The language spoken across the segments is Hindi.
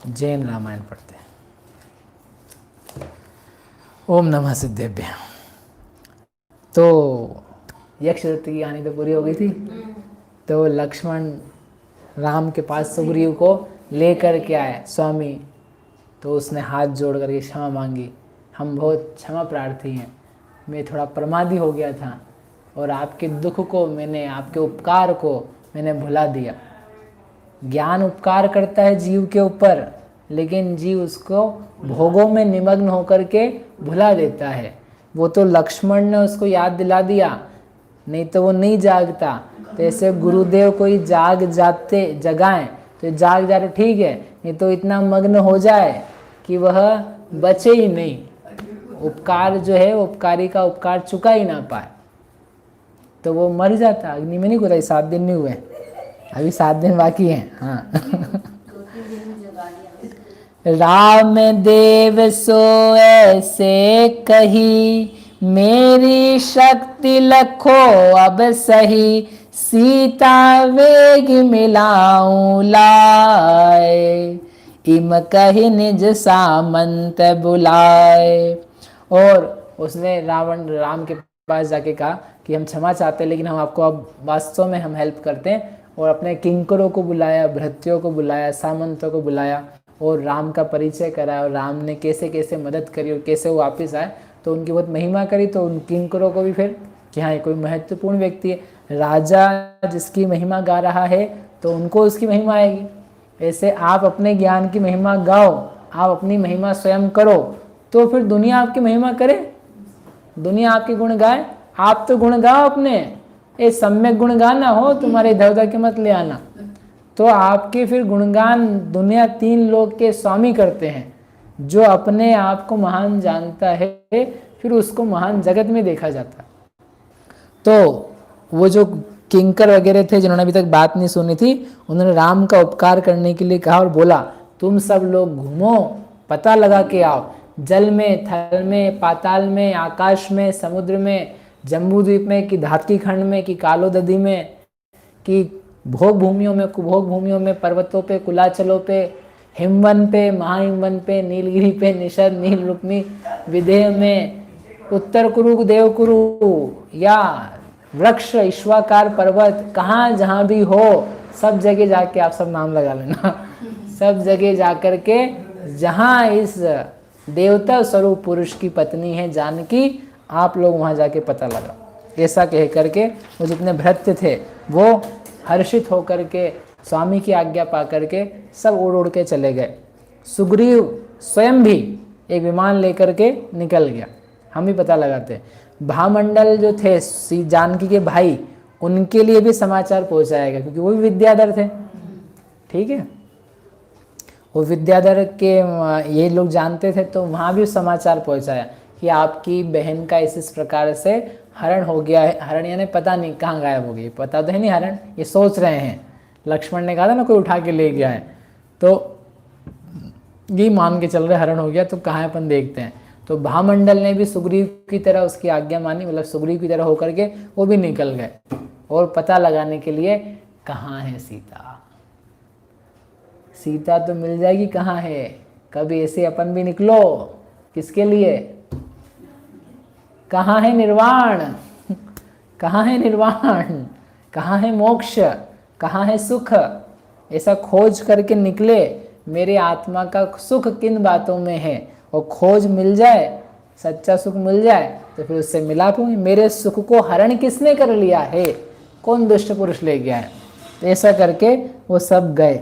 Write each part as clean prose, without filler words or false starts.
जैन रामायण पढ़ते हैं। ओम नमः सिद्धेभ्य। तो यक्ष दत्त की कहानी तो पूरी हो गई थी। तो लक्ष्मण राम के पास सुग्रीव को लेकर के आए स्वामी। तो उसने हाथ जोड़ करके क्षमा मांगी, हम बहुत क्षमा प्रार्थी हैं, मैं थोड़ा प्रमादी हो गया था और आपके दुख को मैंने, आपके उपकार को मैंने भुला दिया। ज्ञान उपकार करता है जीव के ऊपर, लेकिन जीव उसको भोगों में निमग्न होकर के भुला देता है। वो तो लक्ष्मण ने उसको याद दिला दिया, नहीं तो वो नहीं जागता। तो ऐसे गुरुदेव कोई जाग जाते जगाएं तो जाग जाए ठीक है, नहीं तो इतना मग्न हो जाए कि वह बचे ही नहीं, उपकार जो है उपकारी का उपकार चुका ही ना पाए, तो वो मर जाता। अग्नि में नहीं कूदा, 7 दिन नहीं हुए, अभी 7 दिन बाकी हैं। हाँ राम देव सो ऐसे कही, मेरी शक्ति लखो अब सही, सीता वेग मिलाऊं लाए, इम कही निज सामंत बुलाए। और उसने राम के पास जाके कहा कि हम क्षमा चाहते हैं, लेकिन हम आपको अब वास्तव में हम हेल्प करते हैं। और अपने किंकरों को बुलाया, भृत्यों को बुलाया, सामंतों को बुलाया और राम का परिचय कराया, और राम ने कैसे कैसे मदद करी और कैसे वो वापस आए। तो उनकी बहुत महिमा करी। तो उन किंकरों को भी फिर कि हाँ ये कोई महत्वपूर्ण व्यक्ति है, राजा जिसकी महिमा गा रहा है तो उनको उसकी महिमा आएगी। ऐसे आप अपने ज्ञान की महिमा गाओ, आप अपनी महिमा स्वयं करो, तो फिर दुनिया आपकी महिमा करे, दुनिया आपके गुण गाए। आप तो गुण गाओ अपने, ये सम्यक गुण गाना हो, तुम्हारे इधर उधर के मत ले आना। तो आपके फिर गुणगान दुनिया 3 लोग के स्वामी करते हैं। जो अपने आप को महान जानता है फिर उसको महान जगत में देखा जाता है। तो वो जो किंकर वगैरह थे जिन्होंने अभी तक बात नहीं सुनी थी, उन्होंने राम का उपकार करने के लिए कहा और बोला तुम सब लोग घूमो, पता लगा के आओ, जल में, थल में, पाताल में, आकाश में, समुद्र में, जम्बू द्वीप में, कि धातकी खंड में, कि कालोदधी में, कि भोग भूमियों में, कुभोग भूमियों में, पर्वतों पे, कुलाचलों पे, हिमवन पे, महाहिमवन पे, नीलगिरी पे, निषद, नील रुक्मी, विदेह में, उत्तर कुरु, देव कुरु, या वृक्ष, ईश्वाकार पर्वत, कहाँ जहाँ भी हो सब जगह जाके आप सब नाम लगा लेना। सब जगह जाकर के जहाँ इस देवता स्वरूप पुरुष की पत्नी है जानकी, आप लोग वहाँ जाके पता लगा। ऐसा कह करके वो जितने भृत्य थे वो हर्षित होकर के स्वामी की आज्ञा पा करके सब उड़ उड़ के चले गए। सुग्रीव स्वयं भी एक विमान लेकर के निकल गया। हम भी पता लगाते हैं भामंडल जो थे जानकी के भाई, उनके लिए भी समाचार पहुंचाएगा, क्योंकि वो भी विद्याधर थे। ठीक है, वो विद्याधर के ये लोग जानते थे, तो वहाँ भी समाचार पहुंचाया कि आपकी बहन का इस प्रकार से हरण हो गया है। हरण यानी पता नहीं कहाँ गायब हो गई, पता तो है नहीं हरण, ये सोच रहे हैं। लक्ष्मण ने कहा था ना कोई उठा के ले गया है, तो ये मान के चल रहे हरण हो गया, तो कहाँ है अपन देखते हैं। तो भामंडल ने भी सुग्रीव की तरह उसकी आज्ञा मानी, मतलब सुग्रीव की तरह होकर के वो भी निकल गए और पता लगाने के लिए कहाँ है सीता। सीता तो मिल जाएगी, कहाँ है। कभी ऐसे अपन भी निकलो, किसके लिए, कहाँ है निर्वाण, कहाँ है निर्वाण, कहाँ है मोक्ष, कहाँ है सुख। ऐसा खोज करके निकले, मेरे आत्मा का सुख किन बातों में है, और खोज मिल जाए, सच्चा सुख मिल जाए तो फिर उससे मिलाप होंगे। मेरे सुख को हरण किसने कर लिया है, कौन दुष्ट पुरुष ले गया है। तो ऐसा करके वो सब गए।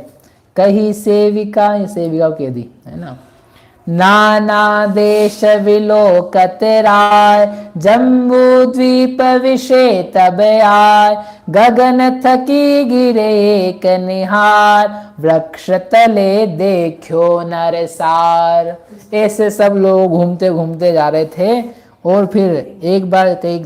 कही सेविका, सेविका कह दी है ना, नाना देश विलोकत राय, जम्बू द्वीप विषे तब आय, गगन थकी गिरे एक निहार, वृक्ष तले देखो नरसार। ऐसे सब लोग घूमते घूमते जा रहे थे, और फिर एक बार एक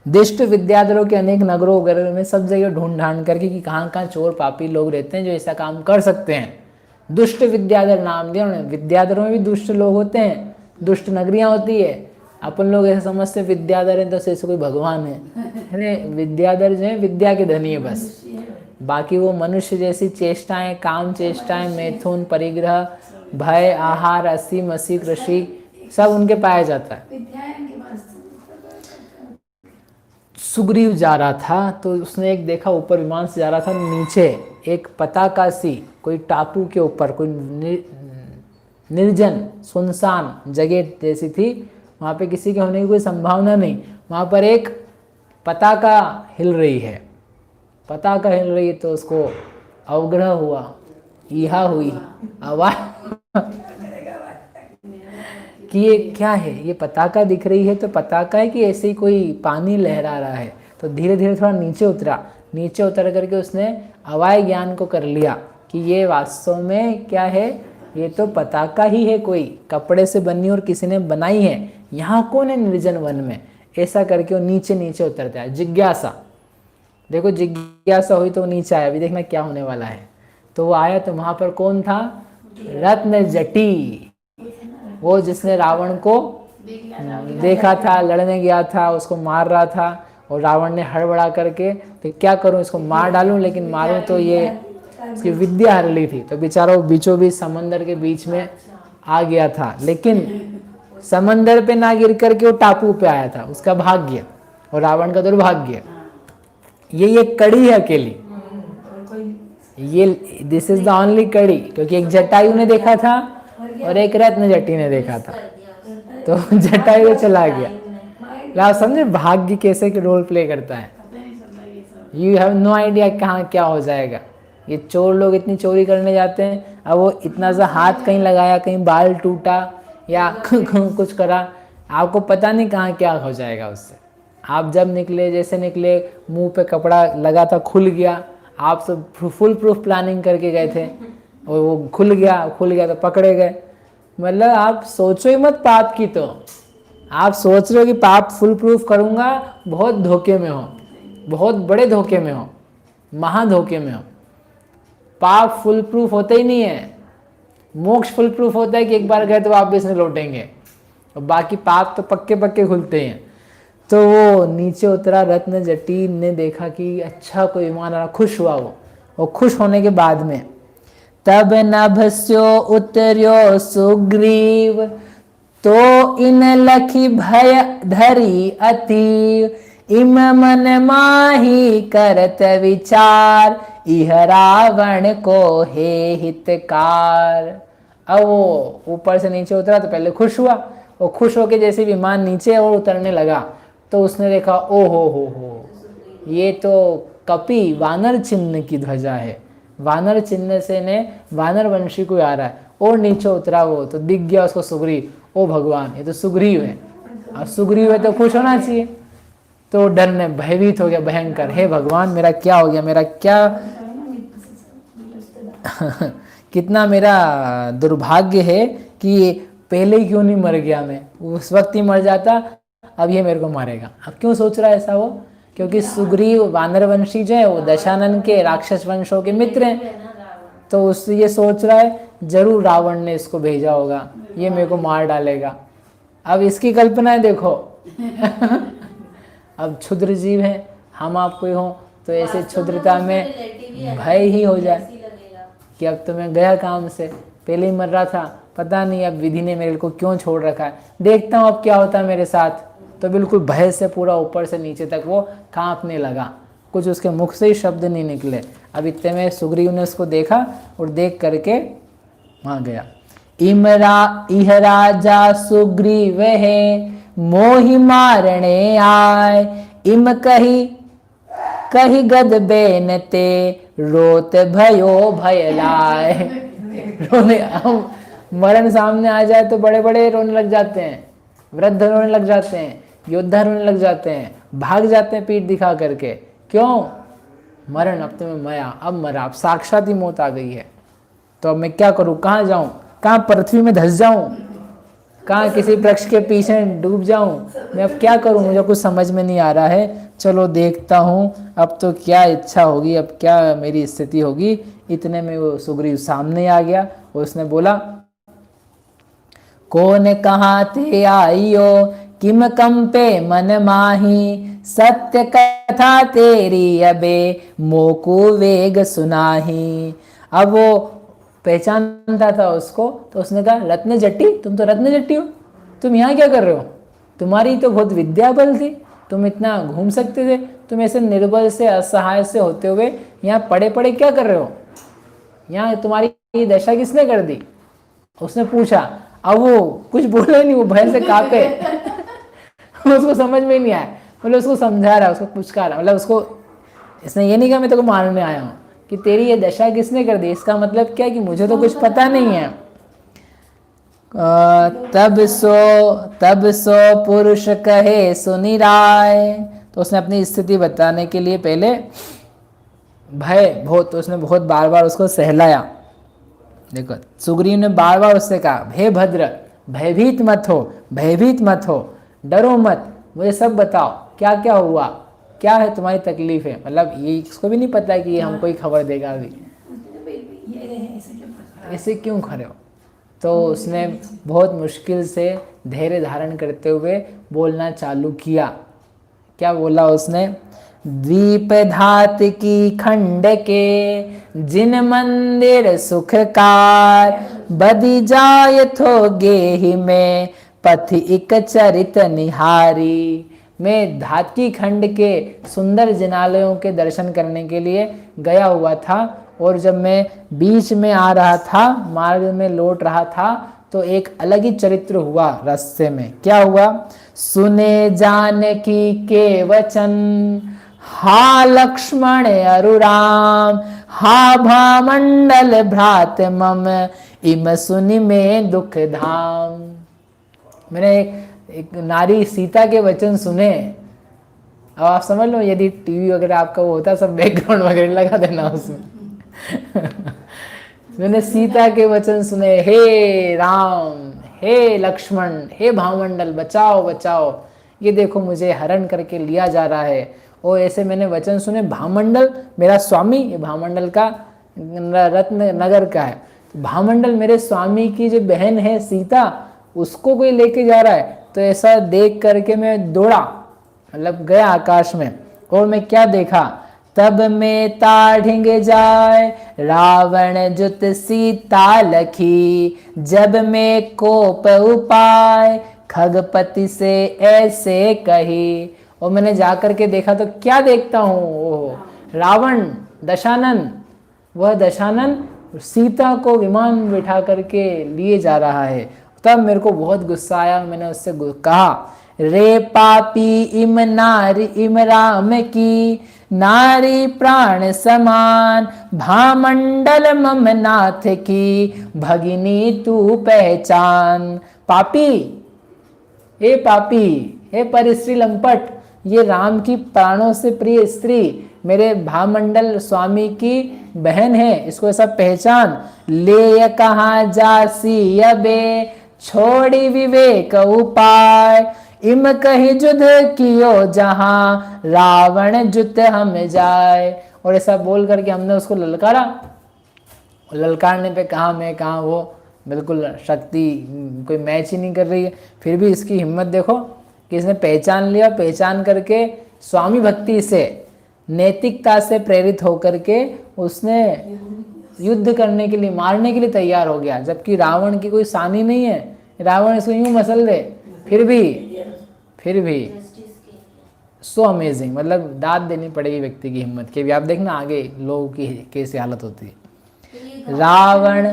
दिष्ट विद्याधरों के अनेक नगरों वगैरह में सब जगह ढूंढ ढांड करके कि कहाँ कहाँ चोर पापी लोग रहते हैं जो ऐसा काम कर सकते हैं। दुष्ट विद्याधर नाम दिया उन्होंने। विद्याधरों में भी दुष्ट लोग होते हैं, दुष्ट नगरियां होती है। अपन लोग ऐसे समझते विद्याधर हैं तो ऐसे कोई भगवान है। अरे विद्याधर जो है विद्या के धनी है, बस बाकी वो मनुष्य जैसी चेष्टाएं, काम चेष्टाएं, मैथुन, परिग्रह, भय, आहार, असीम, मसी, कृषि सब उनके पाया जाता है। सुग्रीव जा रहा था तो उसने एक देखा, ऊपर विमान से जा रहा था, नीचे एक पताका सी कोई टापू के ऊपर कोई निर्जन सुनसान जगह जैसी थी, वहाँ पे किसी के होने की कोई संभावना नहीं, वहाँ पर एक पताका हिल रही है। पताका हिल रही है तो उसको अवग्रह हुआ, ईहा हुई आवाज कि ये क्या है, ये पताका दिख रही है तो पताका है कि ऐसे ही कोई पानी लहरा रहा है। तो धीरे धीरे थोड़ा नीचे उतरा, नीचे उतर करके उसने अवाय ज्ञान को कर लिया कि ये वास्तव में क्या है, ये तो पताका ही है, कोई कपड़े से बनी और किसी ने बनाई है, यहाँ कौन है निर्जन वन में। ऐसा करके वो नीचे नीचे उतरता है। जिज्ञासा, देखो जिज्ञासा हुई तो वो नीचे आया, अभी देखना क्या होने वाला है। तो वो आया तो वहां पर कौन था, रत्न जटी, वो जिसने रावण को देखा था, लड़ने गया था, उसको मार रहा था, और रावण ने हड़बड़ा करके तो क्या करूं, इसको मार डालूं, लेकिन मारूं तो ये इसकी विद्या हर ली थी, तो बेचारा वो बीचों बीच समंदर के बीच में आ गया था, लेकिन समंदर पे ना गिर करके वो टापू पे आया था, उसका भाग्य और रावण का दुर्भाग्य। ये कड़ी है अकेली, ये दिस इज द ओनली कड़ी, क्योंकि एक जटायु ने देखा था और एक रत्न जटी ने देखा था, तो जटायु चला गया। आप समझे भाग्य कैसे रोल प्ले करता है। यू हैव नो आइडिया कहाँ क्या हो जाएगा। ये चोर लोग इतनी चोरी करने जाते हैं, अब वो इतना सा हाथ कहीं लगाया, कहीं बाल टूटा या कुछ करा, आपको पता नहीं कहाँ क्या हो जाएगा उससे। आप जब निकले, जैसे निकले, मुंह पे कपड़ा लगा था खुल गया, आप सब फुल प्रूफ प्लानिंग करके गए थे और वो खुल गया तो पकड़े गए। मतलब आप सोचो ही मत पाप की, तो आप सोच रहे हो कि पाप फुल प्रूफ करूंगा, बहुत धोखे में हो, बहुत बड़े धोखे में हो, महा धोखे में हो। पाप फुल प्रूफ होता ही नहीं है। मोक्ष फुल प्रूफ होता है कि एक बार गए तो वापस नहीं लौटेंगे, और बाकी पाप तो पक्के पक्के खुलते हैं। तो वो नीचे उतरा, रत्न जटी ने देखा कि अच्छा कोई विमान आ रहा, खुश हुआ वो खुश होने के बाद में तब नभस्यो उतर्यो सुग्रीव, तो इन लखी भय धरी अति, इम मन माही करत विचार, इह रावण को हे हितकार। अब वो ऊपर से नीचे उतरा तो पहले खुश हुआ, वो खुश होके जैसे विमान नीचे और उतरने लगा तो उसने देखा ओ हो, ये तो कपि वानर चिन्ह की ध्वजा है, वानर चिन्ह से ने वानर वंशी को आ रहा है, और नीचे उतरा वो तो दिख गया उसको सुग्रीव, ओ भगवान ये तो सुग्रीव है, और सुग्रीव है तो खुश होना चाहिए। तो डरने भयभीत हो गया भयंकर, हे भगवान मेरा क्या हो गया, मेरा क्या कितना मेरा दुर्भाग्य है कि पहले ही क्यों नहीं मर गया, मैं उस वक्त ही मर जाता, अब ये मेरे को मारेगा। अब क्यों सोच रहा है ऐसा वो, क्योंकि सुग्रीव वानरवंशी जो है वो दशानन के राक्षस वंशों के मित्र हैं, तो उस ये सोच रहा है जरूर रावण ने इसको भेजा होगा, ये मेरे को मार डालेगा। अब इसकी कल्पना है देखो अब क्षुद्र जीव है, हम आप कोई हो तो ऐसे क्षुद्रता में भय ही हो जाए कि अब तो मैं गया काम से, पहले ही मर रहा था, पता नहीं अब विधि ने मेरे को क्यों छोड़ रखा है, देखता हूँ अब क्या होता है मेरे साथ। तो बिल्कुल भय से पूरा ऊपर से नीचे तक वो कांपने लगा, कुछ उसके मुख से ही शब्द नहीं निकले। अब इतने में सुग्रीव ने उसको देखा और देख करके वहाँ गया। इह राजा सुग्रीव है, मोहि मारणे आय, इम कही गद बेनते, रोत भयो भय लाय। रोने, मरण सामने आ जाए तो बड़े बड़े रोने लग जाते हैं, वृद्ध रोने लग जाते हैं, योद्धा रोने लग जाते हैं, भाग जाते हैं पीठ दिखा करके। क्यों? मरण, अब तो मैं मरा, अब मरा, अब साक्षात ही मौत आ गई है, तो अब मैं क्या करूं, कहाँ जाऊं, कहाँ पृथ्वी में धस जाऊं, कहाँ किसी वृक्ष के पीछे डूब जाऊं, मैं अब क्या करूं, मुझे कुछ समझ में नहीं आ रहा है। चलो देखता हूँ अब तो क्या इच्छा होगी, अब क्या मेरी स्थिति होगी। इतने में वो सुग्रीव सामने आ गया, उसने बोला कौन कहाँ थे आइयो, किम कंपे मन माही, सत्य कथा तेरी अबे मोकु वेग सुनाही। अब वो पहचानता था उसको, तो उसने कहा रत्न जट्टी, तुम तो रत्न जट्टी हो, तुम यहाँ क्या कर रहे हो, तुम्हारी तो बहुत विद्या बल थी, तुम इतना घूम सकते थे, तुम ऐसे निर्बल से असहाय से होते हुए यहाँ पड़े पड़े क्या कर रहे हो, यहाँ तुम्हारी ये दशा किसने कर दी। उसने पूछा, अब वो कुछ बोला नहीं, वो भय से कांपे उसको समझ में नहीं आया, मतलब उसको समझा रहा, उसको पुचका रहा, मतलब उसको, इसने ये नहीं कहा मैं तेरे को मारने आया हूँ, कि तेरी ये दशा किसने कर दी, इसका मतलब क्या कि मुझे तो कुछ पता नहीं है। तब सो पुरुष कहे सुनि राय, तो उसने अपनी स्थिति बताने के लिए पहले भय बहुत, तो उसने बहुत बार बार उसको सहलाया। देखो सुग्रीव ने बार बार उससे कहा, हे भद्र, भयभीत मत हो, भयभीत मत हो, डरो मत, मुझे सब बताओ क्या क्या हुआ, क्या है तुम्हारी तकलीफ है। मतलब ये इसको भी नहीं पता कि ये हमको ही खबर देगा अभी, ऐसे क्यों खड़े हो। तो उसने बहुत मुश्किल से धैर्य धारण करते हुए बोलना चालू किया। क्या बोला उसने, द्वीप धात की खंड के जिन मंदिर सुखकार, बदि जाय थो गेहि में पथ इक चरित निहारी। मैं धात की खंड के सुंदर जिनालयों के दर्शन करने के लिए गया हुआ था, और जब मैं बीच में आ रहा था, मार्ग में लौट रहा था, तो एक अलग ही चरित्र हुआ रास्ते में। क्या हुआ, सुने जानकी के वचन, हा लक्ष्मण अरुराम, हा भामंडल भ्रात मम, इम सुनि में दुख धाम। मैंने एक नारी सीता के वचन सुने। अब आप समझ लो, यदि टीवी वगैरह आपका वो होता, सब बैकग्राउंड वगैरह लगा देना उसमें मैंने सीता के वचन सुने, हे राम, हे लक्ष्मण, हे भामंडल, बचाओ बचाओ, ये देखो मुझे हरण करके लिया जा रहा है। और ऐसे मैंने वचन सुने, भामंडल मेरा स्वामी, ये भामंडल का रत्न नगर का है, भामंडल मेरे स्वामी की जो बहन है सीता, उसको कोई लेके जा रहा है। तो ऐसा देख करके मैं दौड़ा, मतलब गया आकाश में, और मैं क्या देखा, तब में ताढ़िंग जाए रावण जुत सीता लखी, जब में कोप उपाय खगपति से ऐसे कही। और मैंने जाकर के देखा तो क्या देखता हूँ, ओह रावण दशानन, वह दशानन सीता को विमान में बिठा करके लिए जा रहा है। तब मेरे को बहुत गुस्सा आया, मैंने उससे कहा, रे पापी इम नारी इम राम की, नारी प्राण समान, भामंडल मम नाथ की, भगिनी तू पहचान। पापी, हे पापी, हे परिश्री लंपट, ये राम की प्राणों से प्रिय स्त्री मेरे भामंडल स्वामी की बहन है, इसको ऐसा पहचान। ले कहाँ जासी अबे छोड़ी विवेक उपाय, इम कही जुध कियो जहां रावण जुत हम जाए। और ऐसा बोल करके हमने उसको ललकारा। ललकारने पे कहा मैं, कहा वो, बिल्कुल शक्ति कोई मैच ही नहीं कर रही है। फिर भी इसकी हिम्मत देखो कि इसने पहचान लिया, पहचान करके स्वामी भक्ति से, नैतिकता से प्रेरित होकर के उसने युद्ध करने के लिए, मारने के लिए तैयार हो गया, जबकि रावण की कोई सानी नहीं है, रावण इसको यूं मसल दे, फिर भी सो अमेजिंग। मतलब दाद देनी पड़ेगी व्यक्ति की हिम्मत की। भी आप देखना आगे लोगों की कैसी हालत होती है। रावण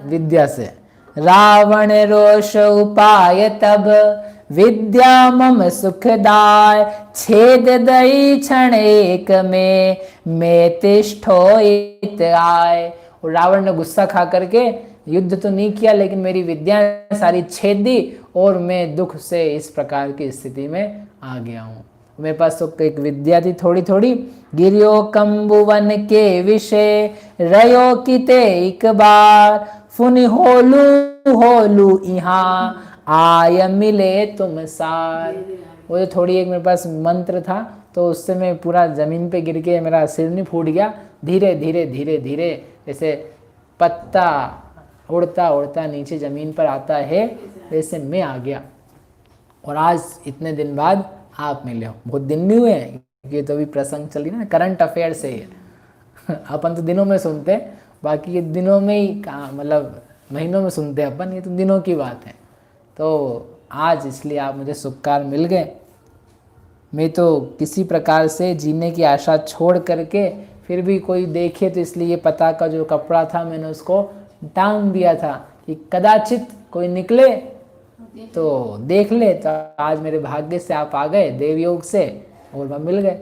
विद्या से, रावण रोष उपाय तब, विद्या मम सुखदाय, छेद दई क्षण एक में, मैं तिष्ठो इत आय। और रावण ने गुस्सा खा करके युद्ध तो नहीं किया, लेकिन मेरी विद्या सारी छेद दी, और मैं दुख से इस प्रकार की स्थिति में आ गया हूँ। मेरे पास तो एक विद्या थी थोड़ी थोड़ी। गिरियो कंबुवन के विषय, रयो किते एक बार, फुनि होलू यहाँ, आय मिले तुम सार। वो जो थोड़ी एक मेरे पास मंत्र था, तो उससे मैं पूरा जमीन पे गिर के मेरा सिर नहीं फूट गया। धीरे धीरे धीरे धीरे जैसे पत्ता उड़ता उड़ता नीचे जमीन पर आता है, वैसे मैं आ गया। और आज इतने दिन बाद आप मिले हो। बहुत दिन नहीं हुए हैं, क्योंकि तो अभी प्रसंग चल रही ना, करंट अफेयर से ही है। अपन तो दिनों में सुनते हैं, बाकी ये दिनों में ही कहाँ, मतलब महीनों में सुनते हैं अपन, ये तो दिनों की बात है। तो आज इसलिए आप मुझे सुखकार मिल गए। मैं तो किसी प्रकार से जीने की आशा छोड़ करके, फिर भी कोई देखे तो इसलिए ये पता का जो कपड़ा था मैंने उसको टांग दिया था कि कदाचित कोई निकले तो देख ले। तो आज मेरे भाग्य से आप आ गए देवयोग से और वह मिल गए।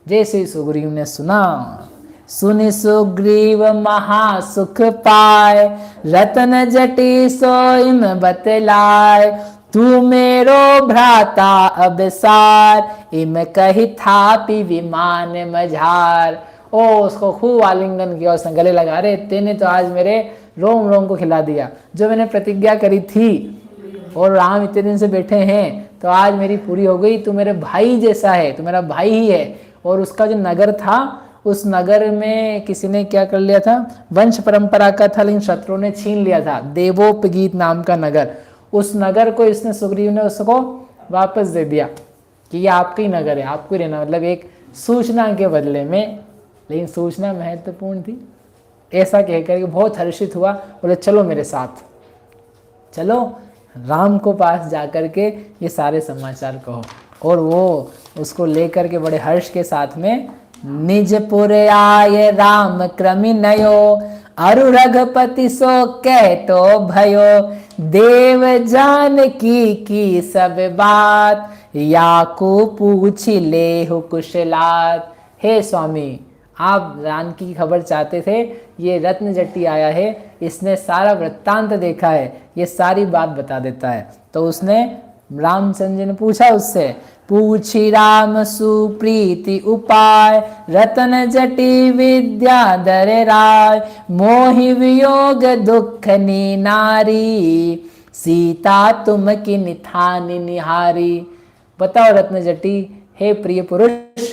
जैसे सुग्रीव ने सुना, सुनि सुग्रीव महासुख पाए, रतन जटि सोइम बतलाय, तू मेरो भ्राता अबसार, इम कही थापी विमान मझार। ओ उसको खूब आलिंगन किया, उसने गले लगा, रहे तेने तो आज मेरे रोम रोम को खिला दिया, जो मैंने प्रतिज्ञा करी थी। और राम इतने दिन से बैठे हैं तो आज मेरी पूरी हो गई। तू मेरे भाई जैसा है, तू मेरा भाई ही है। और उसका जो नगर था, उस नगर में किसी ने क्या कर लिया था, वंश परंपरा का था, लेकिन शत्रुओं ने छीन लिया था, देवोपगीत नाम का नगर। उस नगर को इसने, सुग्रीव ने उसको वापस दे दिया कि ये आपका ही नगर है, आपको ही रहना, मतलब एक सूचना के बदले में। लेकिन सूचना महत्वपूर्ण थी। ऐसा कहकर के बहुत हर्षित हुआ, बोले चलो मेरे साथ, चलो राम को पास जाकर के ये सारे समाचार कहो। और वो उसको लेकर के बड़े हर्ष के साथ में निजपुर आए राम क्रमि नयो, अरु रघुपति सो कह तो भयो, देव जान की सब बात, याकू पूछी लेहु कुशलात। हे स्वामी, आप जानकी की खबर चाहते थे, ये रत्न जट्टी आया है, इसने सारा वृत्तांत देखा है, ये सारी बात बता देता है। तो उसने, रामचंद्र जी ने पूछा उससे, पूछी राम सुप्रीति उपाय, रतन जटि विद्या धर राय, मोहि वियोग दुख नी नारी, सीता तुम की निथानि निहारी। बताओ रत्न जटि, हे प्रिय पुरुष,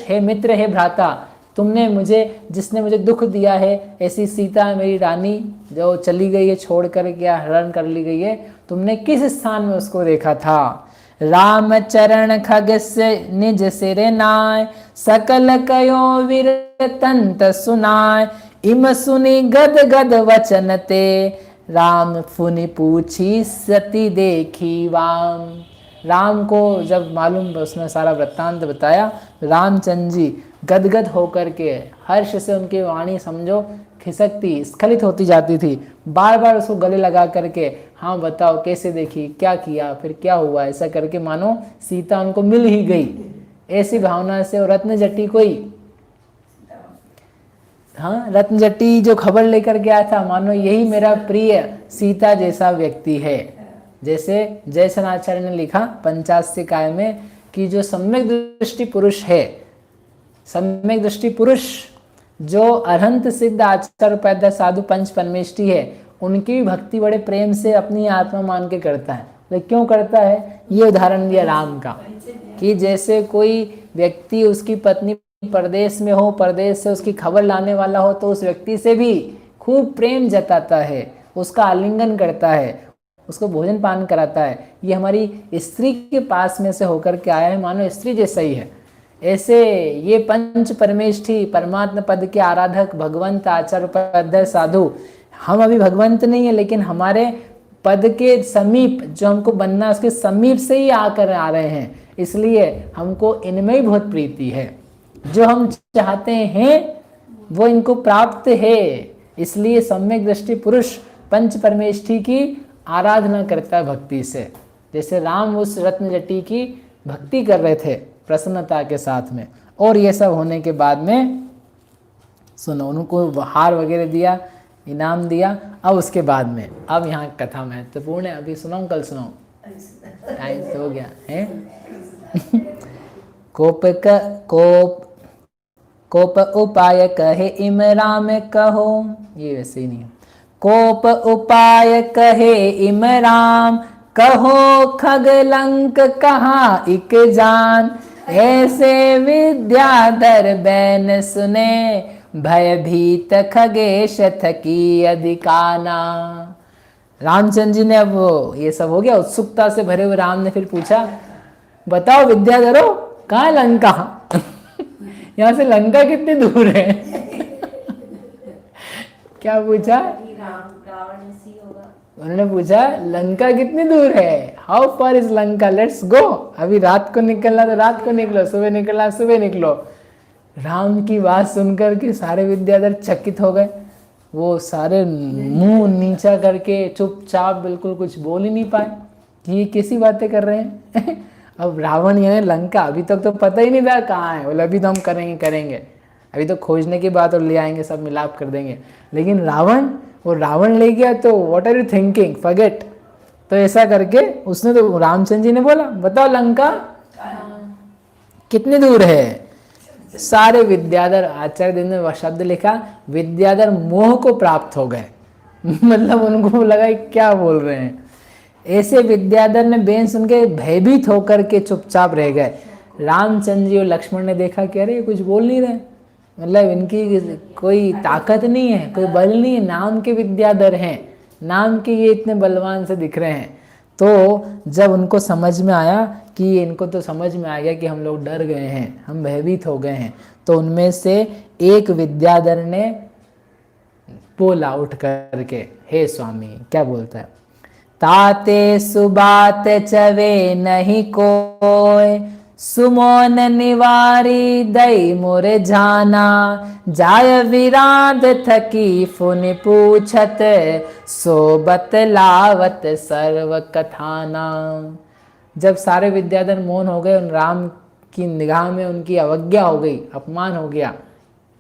हे मित्र, हे भ्राता, तुमने मुझे, जिसने मुझे दुख दिया है, ऐसी सीता मेरी रानी जो चली गई है, छोड़ कर क्या हरण कर ली गई है, तुमने किस स्थान में उसको देखा था। राम चरण खग से निज सिर नाय, सकल कयो वीरतंत सुनाय, इम सुनि गद गद वचन ते, राम फुनि पूछी सती देखी वाम। राम को जब मालूम, उसने सारा वृत्तांत बताया, रामचंद्र जी गदगद होकर के हर्ष से उनकी वाणी समझो खिसकती, स्खलित होती जाती थी। बार बार उसको गले लगा करके, हाँ बताओ कैसे देखी, क्या किया, फिर क्या हुआ, ऐसा करके मानो सीता उनको मिल ही गई, ऐसी भावना से। और रत्न जट्टी कोई, हाँ रत्न जट्टी जो खबर लेकर गया था, मानो यही मेरा प्रिय सीता जैसा व्यक्ति है। जैसे जयसनाचार्य ने लिखा पंचास्यकाय में कि जो सम्यक दृष्टि पुरुष है, सम्यक दृष्टि पुरुष जो अरहंत सिद्ध आचार्य पैदा साधु पंच परमेष्टि है, उनकी भी भक्ति बड़े प्रेम से अपनी आत्मा मान के करता है। लेकिन क्यों करता है, ये उदाहरण दिया राम का, कि जैसे कोई व्यक्ति, उसकी पत्नी परदेश में हो, परदेश से उसकी खबर लाने वाला हो, तो उस व्यक्ति से भी खूब प्रेम जताता है, उसका आलिंगन करता है, उसको भोजन पान कराता है। ये हमारी स्त्री के पास में से होकर के आया है, मानो स्त्री जैसा ही है। ऐसे ये पंच परमेष्ठी परमात्मा पद के आराधक भगवंत आचार्य पद साधु, हम अभी भगवंत नहीं है, लेकिन हमारे पद के समीप जो हमको बनना है, उसके समीप से ही आकर आ रहे हैं, इसलिए हमको इनमें ही बहुत प्रीति है। जो हम चाहते हैं वो इनको प्राप्त है, इसलिए सम्यक दृष्टि पुरुष पंच परमेष्ठी की आराधना करता है भक्ति से। जैसे राम उस रत्न जट्टी की भक्ति कर रहे थे प्रसन्नता के साथ में। और ये सब होने के बाद में सुनो, उनको हार वगैरह दिया, इनाम दिया। अब उसके बाद में, अब यहाँ कथा महत्वपूर्ण है, अभी सुनाऊं कल सुनाऊं, टाइम तो हो गया है। कोप उपाय कहे इम राम कहो, ये वैसे ही नहीं है। कोप उपाय कहे इम राम कहो, खग लंक कहाँ इक जान, ऐसे विद्याधर बैन सुने, भयभीत खगेश थकी अधिकाना। रामचंद्र जी ने, अब ये सब हो गया, उत्सुकता से भरे हुए राम ने फिर पूछा बताओ विद्याधरो, कहाँ है लंका? यहाँ से लंका कितनी दूर है? क्या पूछा? उन्होंने पूछा लंका कितनी दूर है, how far is Lanka, let's go. अभी रात को निकलना तो रात को निकलो, सुबह निकलना सुबह निकलो। राम की बात सुनकर के सारे विद्याधर चकित हो गए। वो सारे मुंह नीचा करके चुपचाप बिल्कुल कुछ बोल ही नहीं पाए कि ये कैसी बातें कर रहे हैं। अब रावण यानी लंका अभी तक तो पता ही नहीं था कहाँ है। बोले अभी तो हम करेंगे, अभी तो खोजने की बात और ले आएंगे, सब मिलाप कर देंगे। लेकिन रावण ले गया तो what are you thinking, forget. तो ऐसा करके उसने तो रामचंद्र जी ने बोला बताओ लंका कितनी दूर है। सारे विद्याधर, आचार्य देव ने शब्द लिखा, विद्याधर मोह को प्राप्त हो गए। मतलब उनको लगा क्या बोल रहे हैं। ऐसे विद्याधर ने बेन सुन के भयभीत होकर के चुपचाप रह गए। रामचंद्र जी और लक्ष्मण ने देखा कि अरे कुछ बोल नहीं रहे, मतलब इनकी कोई ताकत नहीं है, कोई बल नहीं है, नाम के विद्याधर हैं, नाम के ये इतने बलवान से दिख रहे हैं। तो जब उनको समझ में आया कि इनको तो समझ में आ गया कि हम लोग डर गए हैं, हम भयभीत हो गए हैं, तो उनमें से एक विद्याधर ने बोला उठ करके, हे स्वामी, क्या बोलता है, ताते सुबात चवे नहीं कोय, सुमोन निवारी दई मोरे जाना, जाय विराट थकी फुन पूछत, सोबत लावत सर्व कथाना। जब सारे विद्याधर मौन हो गए, उन राम की निगाह में उनकी अवज्ञा हो गई, अपमान हो गया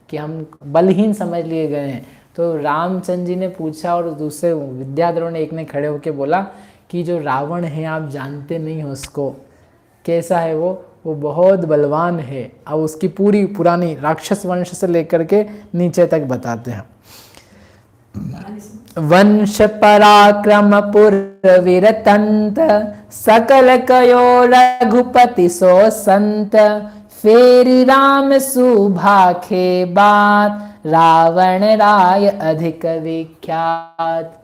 कि हम बलहीन समझ लिए गए हैं। तो रामचंद्र जी ने पूछा और दूसरे विद्याधरों ने एक ने खड़े होकर बोला कि जो रावण है आप जानते नहीं हो उसको, कैसा है वो बहुत बलवान है। अब उसकी पूरी पुरानी राक्षस वंश से लेकर के नीचे तक बताते हैं। वंश पराक्रम पुर तंत, सकल कयो रघुपति सो संत, फेरी राम सुभाखे बात, रावण राय अधिक विख्यात।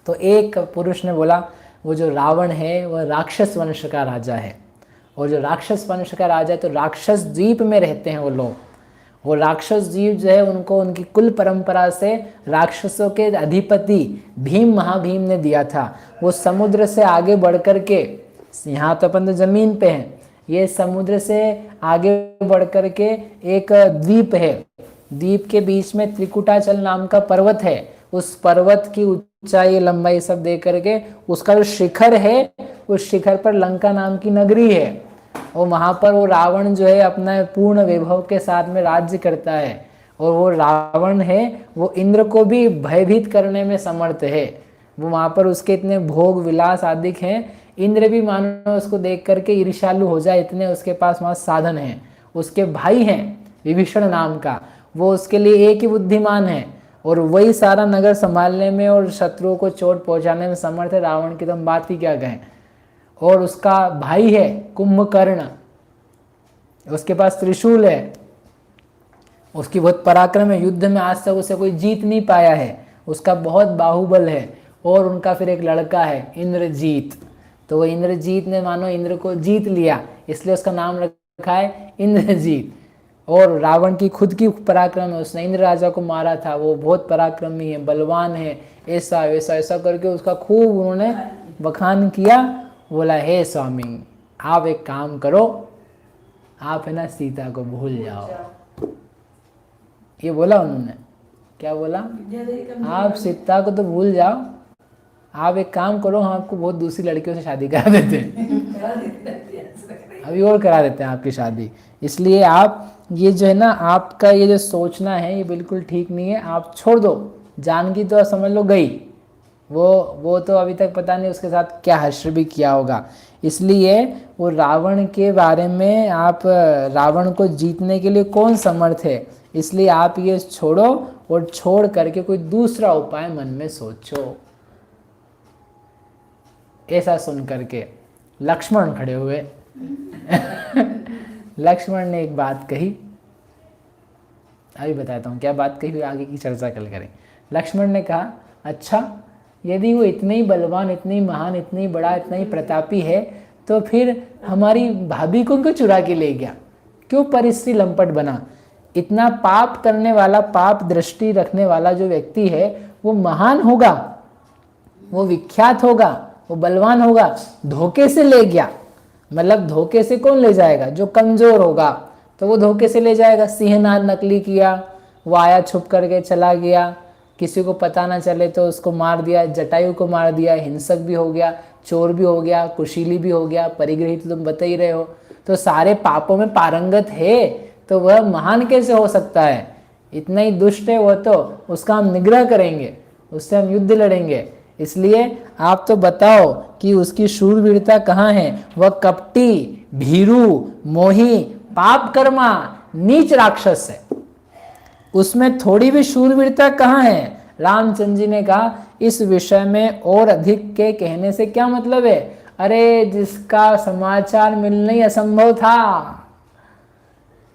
तो एक पुरुष ने बोला वो जो रावण है वह राक्षस वंश का राजा है, और जो राक्षस वंश का राजा है तो राक्षस द्वीप में रहते हैं वो लोग। वो राक्षस द्वीप जो है उनको उनकी कुल परंपरा से राक्षसों के अधिपति भीम महाभीम ने दिया था। वो समुद्र से आगे बढ़ कर के, यहाँ तो अपन तो जमीन पे हैं, ये समुद्र से आगे बढ़ कर के एक द्वीप है, द्वीप के बीच में त्रिकुटाचल नाम का पर्वत है। उस पर्वत की ऊंचाई लंबाई सब देख करके उसका जो शिखर है, उस शिखर पर लंका नाम की नगरी है, और वहां पर वो रावण जो है अपना पूर्ण वैभव के साथ में राज्य करता है। और वो रावण है वो इंद्र को भी भयभीत करने में समर्थ है। वो वहां पर उसके इतने भोग विलास आदि हैं, इंद्र भी मानो उसको देख करके ईर्ष्यालु हो जाए, इतने उसके पास वहां साधन हैं। उसके भाई हैं विभीषण नाम का, वो उसके लिए एक ही बुद्धिमान है, और वही सारा नगर संभालने में और शत्रुओं को चोट पहुंचाने में समर्थ है। रावण की तो हम बात ही क्या कहें। और उसका भाई है कुंभकर्ण, उसके पास त्रिशूल है, उसकी बहुत पराक्रम है, युद्ध में आज तक उसे कोई जीत नहीं पाया है, उसका बहुत बाहुबल है। और उनका फिर एक लड़का है इंद्रजीत, तो वो इंद्रजीत ने मानो इंद्र को जीत लिया, इसलिए उसका नाम रखा है इंद्रजीत। और रावण की खुद की पराक्रम है, उसने इंद्र राजा को मारा था, वो बहुत पराक्रमी है, बलवान है, ऐसा वैसा ऐसा करके उसका खूब उन्होंने बखान किया। बोला हे स्वामी आप एक काम करो, आप है ना सीता को भूल जाओ। ये बोला उन्होंने, क्या बोला, आप सीता को तो भूल जाओ, आप एक काम करो, हम आपको बहुत दूसरी लड़कियों से शादी करा देते हैं, अभी और करा देते हैं आपकी शादी। इसलिए आप ये जो है ना आपका ये जो सोचना है ये बिल्कुल ठीक नहीं है, आप छोड़ दो। जानकी तो समझ लो गई, वो तो अभी तक पता नहीं उसके साथ क्या हश्र भी किया होगा। इसलिए वो रावण के बारे में, आप रावण को जीतने के लिए कौन समर्थ है, इसलिए आप ये छोड़ो और छोड़ करके कोई दूसरा उपाय मन में सोचो। ऐसा सुन करके लक्ष्मण खड़े हुए। लक्ष्मण ने एक बात कही, अभी बताता हूँ क्या बात कही, आगे की चर्चा कल करें। लक्ष्मण ने कहा अच्छा यदि वो इतने ही बलवान, इतने ही महान, इतने ही बड़ा, इतना ही प्रतापी है, तो फिर हमारी भाभी को क्यों चुरा के ले गया, क्यों परिस्थिति लंपट बना। इतना पाप करने वाला, पाप दृष्टि रखने वाला जो व्यक्ति है वो महान होगा, वो विख्यात होगा, वो बलवान होगा, धोखे से ले गया। मतलब धोखे से कौन ले जाएगा, जो कमजोर होगा तो वो धोखे से ले जाएगा। सिंहनाद नकली किया, वो आया छुप करके चला गया, किसी को पता ना चले तो उसको मार दिया, जटायु को मार दिया, हिंसक भी हो गया, चोर भी हो गया, कुशीली भी हो गया, परिग्रही तो तुम बता ही रहे हो, तो सारे पापों में पारंगत है, तो वह महान कैसे हो सकता है। इतना ही दुष्ट है वो, तो उसका हम निग्रह करेंगे, उससे हम युद्ध लड़ेंगे। इसलिए आप तो बताओ कि उसकी शूरवीरता कहाँ है। वह कपटी, भीरू, मोही, पाप कर्मा, नीच राक्षस है, उसमें थोड़ी भी शूरवीरता कहाँ है। रामचंद्र जी ने कहा इस विषय में और अधिक के कहने से क्या मतलब है। अरे जिसका समाचार मिलना ही असंभव था,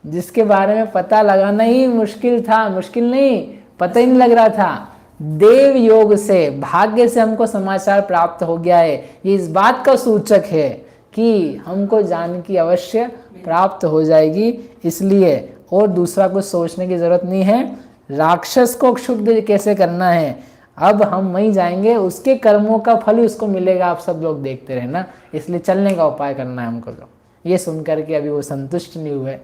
जिसके बारे में पता लगाना ही मुश्किल था, मुश्किल नहीं, पता ही नहीं लग रहा था, देव योग से, भाग्य से हमको समाचार प्राप्त हो गया है। ये इस बात का सूचक है कि हमको जान की अवश्य प्राप्त हो जाएगी। इसलिए और दूसरा कुछ सोचने की जरूरत नहीं है। राक्षस को क्षुब्ध कैसे करना है, अब हम वहीं जाएंगे, उसके कर्मों का फल उसको मिलेगा, आप सब लोग देखते रहना। इसलिए चलने का उपाय करना है हमको। तो ये सुन करके अभी वो संतुष्ट नहीं हुए,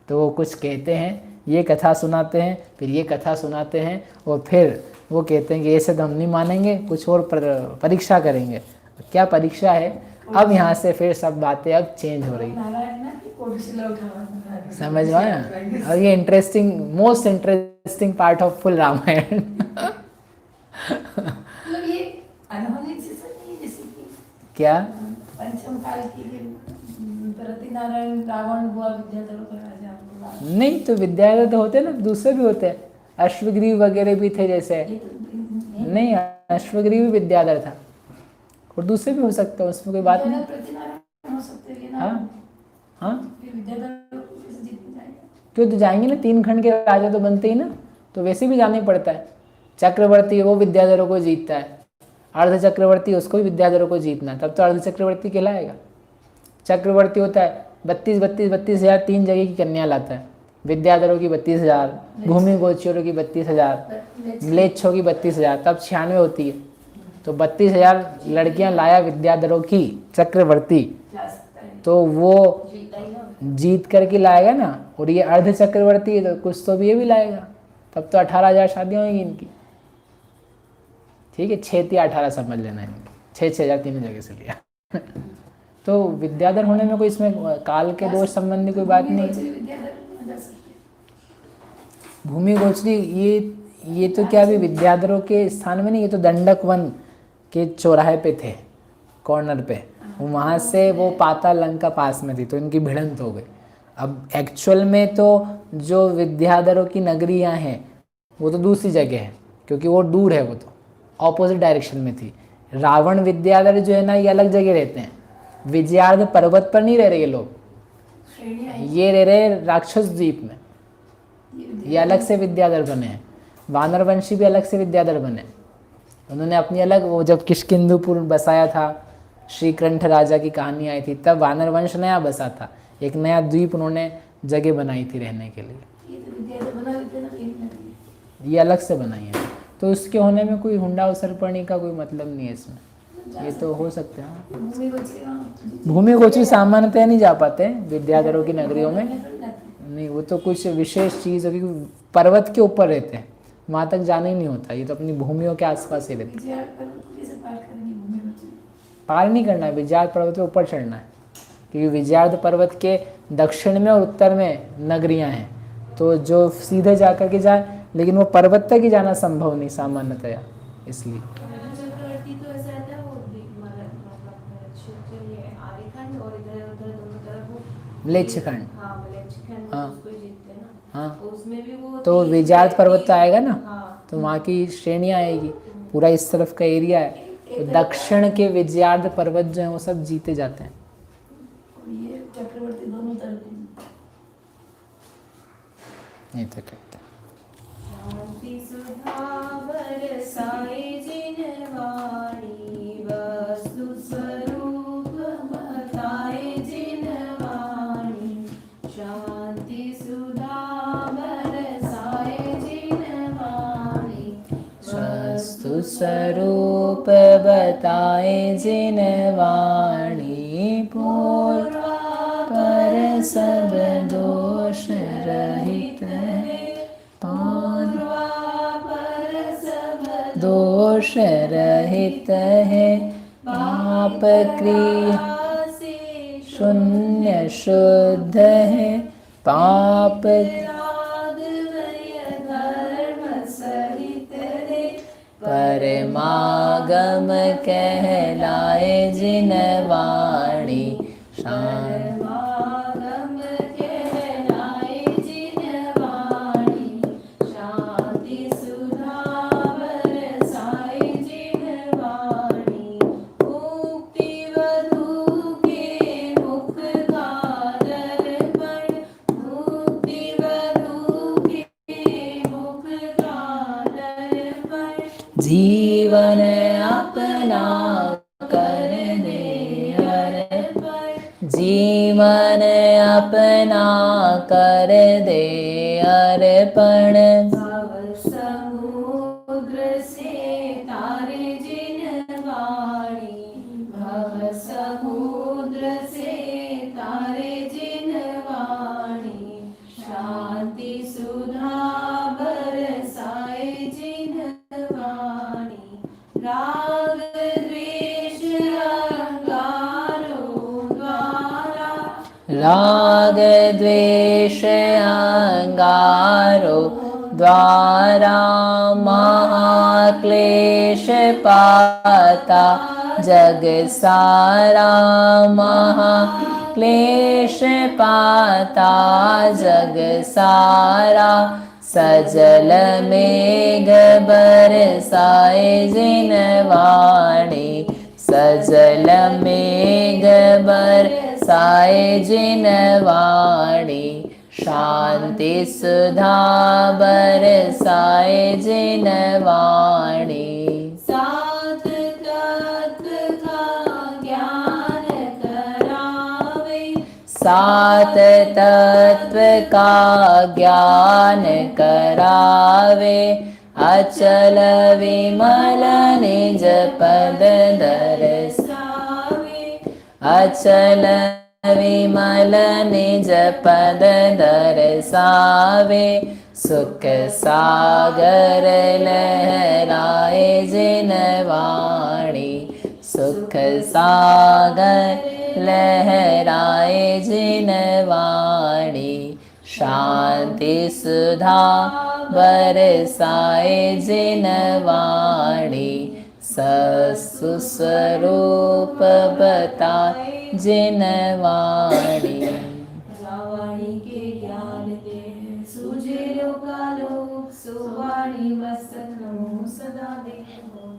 तो वो कुछ कहते हैं, ये कथा सुनाते हैं, फिर ये कथा सुनाते हैं, और फिर वो कहते हैं कि ऐसे तो हम नहीं मानेंगे, कुछ और परीक्षा करेंगे। क्या परीक्षा है, अब यहाँ से फिर सब बातें अब चेंज हो रही है, समझ में आया। और ये interesting, most interesting part of full Ramayana. क्या पंचम काल की नारायण रावण हुआ, विद्याधर का राजा। नहीं तो विद्याधर तो होते ना, दूसरे भी होते हैं, अश्वग्रीव वगैरह भी थे जैसे। नहीं, अश्वग्रीव भी विद्याधर था, और दूसरे भी हो सकते हैं, उसमें कोई बात नहीं। हाँ हाँ, क्यों तो जाएंगे ना, 3 खंड के राजा तो बनते ही ना, तो वैसे भी जाना ही पड़ता है। चक्रवर्ती वो विद्याधरों को जीतता है, अर्ध चक्रवर्ती उसको भी विद्याधरों को जीतना है, तब तो अर्ध चक्रवर्ती कहलाएगा। चक्रवर्ती होता है 32,000 3 जगह की कन्या लाता है, विद्याधरों की 32,000, भूमि गोचरों की 32,000, म्लेच्छों की 32,000, तब 96 होती है। तो 32,000 लड़कियां लाया विद्याधरों की चक्रवर्ती, तो वो जीत करके लाएगा ना। और ये अर्ध चक्रवर्ती है, तो कुछ तो भी ये भी लाएगा, तब तो 18,000 शादियां होंगी इनकी। ठीक है, 6 या 18 समझ लेना है, 6,000 तीनों जगह से लिया। तो विद्याधर होने में कोई इसमें काल के दोष संबंधी कोई बात नहीं। भूमि गोचरी ये तो क्या भी विद्याधरों के स्थान में नहीं, ये तो दंडक वन के चौराहे पे थे, कॉर्नर पे, वहाँ से वो पाताल लंका पास में थी, तो इनकी भिड़ंत हो गई। अब एक्चुअल में तो जो विद्याधरों की नगरियाँ हैं वो तो दूसरी जगह है, क्योंकि वो दूर है, वो तो ऑपोजिट डायरेक्शन में थी। रावण विद्याधर जो है ना, ये अलग जगह रहते हैं, विजयार्ध पर्वत पर नहीं रह रहे ये लोग, ये रह रहे राक्षस द्वीप में, ये अलग से विद्याधर बने हैं। वानरवंशी भी अलग से विद्याधर बने, उन्होंने अपनी अलग, वो जब किष्किंधुपुर बसाया था, श्रीकंठ राजा की कहानी आई थी, तब वानरवंश नया बसा था, एक नया द्वीप उन्होंने जगह बनाई थी रहने के लिए, ये अलग से बनाई है। तो उसके होने में कोई हुंडा उसरपणी का कोई मतलब नहीं है इसमें, ये तो हो सकते हैं। भूमि गोचरी सामान्यतः नहीं जा पाते विद्याधरों की नगरियों में, नहीं, वो तो कुछ विशेष चीज़ होगी, पर्वत के ऊपर रहते हैं, वहाँ तक जाना ही नहीं होता, ये तो अपनी भूमियों के आसपास ही रहते हैं। पार नहीं करना है, विजयार्ध पर्वत के ऊपर चढ़ना है, क्योंकि विजयार्ध पर्वत के दक्षिण में और उत्तर में नगरियाँ हैं, तो जो सीधे जा कर के जाए, लेकिन वो पर्वत तक ही जाना संभव नहीं सामान्यतया, इसलिए। म्लेच्छखंड, हाँ हाँ, तो विजयार्ध पर्वत तो आएगा ना, तो वहाँ की श्रेणियाँ आएगी, पूरा इस तरफ का एरिया है, तो दक्षिण के विजयार्ध पर्वत जो है वो सब जीते जाते हैं। ये चक्रवर्ती दोनों तरफ नहीं तो कहते सस्तु स्वरूप बताए जिन वाणी पूर्वापर सब दोष रहित है पूर्वापर सब दोष रहित है पाप क्रिया से शून्य शुद्ध है पाप राग वय धर्म सहित है परमागम कहलाए जिन वाणी शांत परमागम कहलाए जिन वाणी शांति सुधा बरसाए जिन वाणी मुक्ति वधु के मुख का दर्पण मुक्ति वधु के मुख का दर्पण जीवन अपना कर दे अर्पण जीवन अपना कर दे अर्पण भव समुद्र से तारे जिन वाणी भव समुद्र से तारे जिन वाणी शांति सुधा बरसाए जिन वाणी राग द्वेष अहंकारों द्वारा राग द्वेष अंगारो द्वारा महाक्लेश पाता जग सारा महाक्लेश पाता जग सारा सजल मेघ बरसाए जिन वाणी सजल मेघ बरसाए जिन वाणी शांति सुधा बरसाए जिन वाणी सात तत्व का ज्ञान करावे सात तत्व का ज्ञान करावे अचल विमल निज पद दर्शावे अचल विमल निज पद दर्शावे सुख सागर लहराए जिन वाणी सुख सागर लहराए जिन वाणी शांति सुधा बरसाए जिन वाणी सस्तु स्वरूप बताए जिन वाणी वाणी के ज्ञान दे सूझे लोकालोक सुवाणी मस्तक नमो सदा देखो